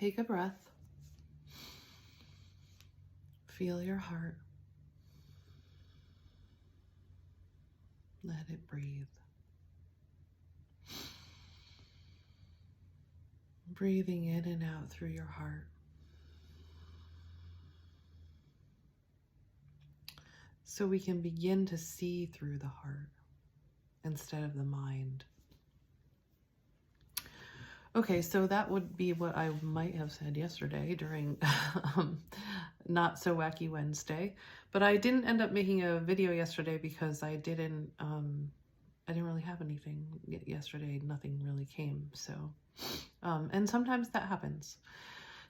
Take a breath. Feel your heart. Let it breathe. Breathing in and out through your heart. So we can begin to see through the heart instead of the mind. Okay, so that would be what I might have said yesterday during Not So Wacky Wednesday, but I didn't end up making a video yesterday because I didn't really have anything yesterday. Nothing really came, so, and sometimes that happens.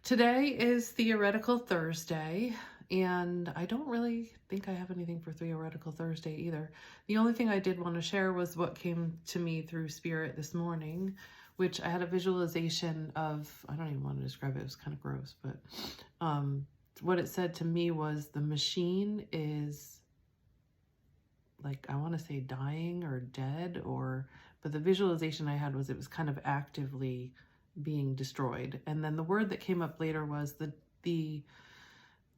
Today is Theoretical Thursday, and I don't really think I have anything for Theoretical Thursday either. The only thing I did want to share was what came to me through Spirit this morning, which I had a visualization of. I don't even want to describe it. It was kind of gross, but what it said to me was the machine is, like, I want to say dying or dead, but the visualization I had was it was kind of actively being destroyed. And then the word that came up later was the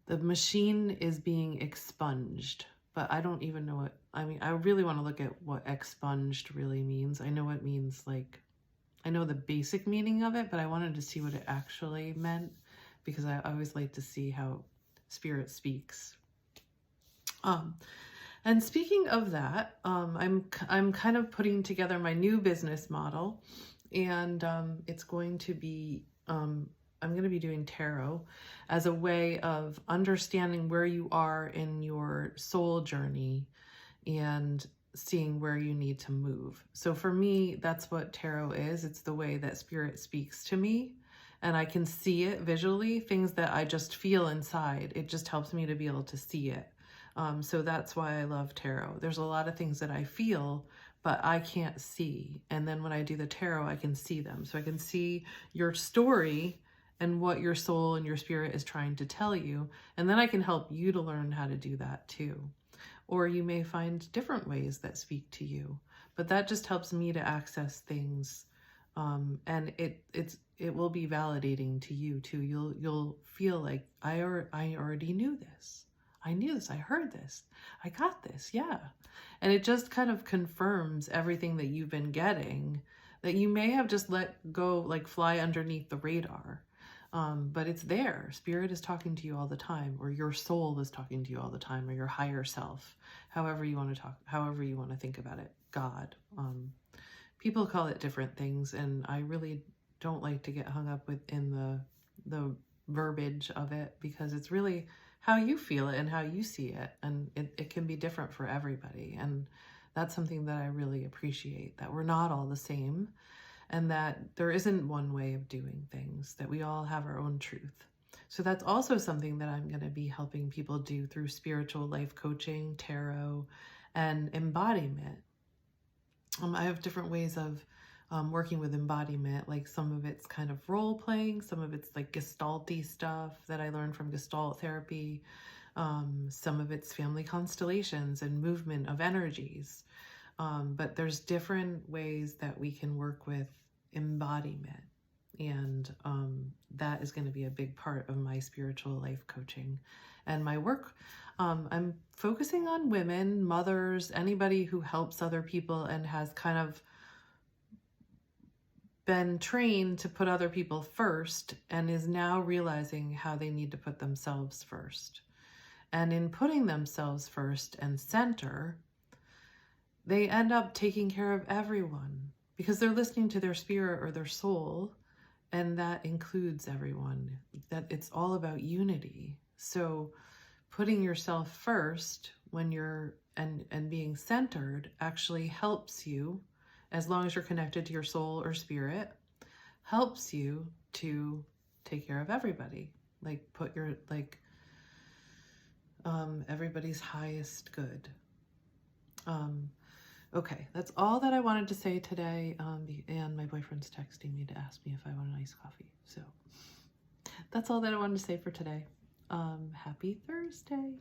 machine is being expunged, but I don't even know what, I mean, I really want to look at what expunged really means. I know it means, like, I know the basic meaning of it, but I wanted to see what it actually meant because I always like to see how Spirit speaks. And speaking of that, I'm kind of putting together my new business model, and it's going to be, I'm going to be doing tarot as a way of understanding where you are in your soul journey and seeing where you need to move. So for me, that's what tarot is. It's the way that Spirit speaks to me, and I can see it visually, things that I just feel inside. It just helps me to be able to see it. So that's why I love tarot. There's a lot of things that I feel, but I can't see. And then when I do the tarot, I can see them. So I can see your story and what your soul and your spirit is trying to tell you. And then I can help you to learn how to do that too. Or you may find different ways that speak to you, but that just helps me to access things. And it will be validating to you too. You'll feel like I already knew this. I knew this. I heard this. I got this. Yeah. And it just kind of confirms everything that you've been getting that you may have just let go, like fly underneath the radar. But it's there. Spirit is talking to you all the time, or your soul is talking to you all the time, or your higher self, however you want to talk, however you want to think about it. God. People call it different things, and I really don't like to get hung up in the verbiage of it, because it's really how you feel it and how you see it, and it can be different for everybody. And that's something that I really appreciate, that we're not all the same, and that there isn't one way of doing things, that we all have our own truth. So that's also something that I'm going to be helping people do through spiritual life coaching, tarot, and embodiment. I have different ways of working with embodiment. Like some of it's kind of role playing, some of it's like Gestalt-y stuff that I learned from Gestalt therapy. Some of it's family constellations and movement of energies. But there's different ways that we can work with embodiment. And that is going to be a big part of my spiritual life coaching and my work. I'm focusing on women, mothers, anybody who helps other people and has kind of been trained to put other people first and is now realizing how they need to put themselves first. And in putting themselves first and center, they end up taking care of everyone because they're listening to their spirit or their soul, and that includes everyone. That it's all about unity. So putting yourself first when you're and being centered actually helps you, as long as you're connected to your soul or spirit, helps you to take care of everybody. Like put your everybody's highest good. Okay, that's all that I wanted to say today. And my boyfriend's texting me to ask me if I want an iced coffee. So that's all that I wanted to say for today. Happy Thursday.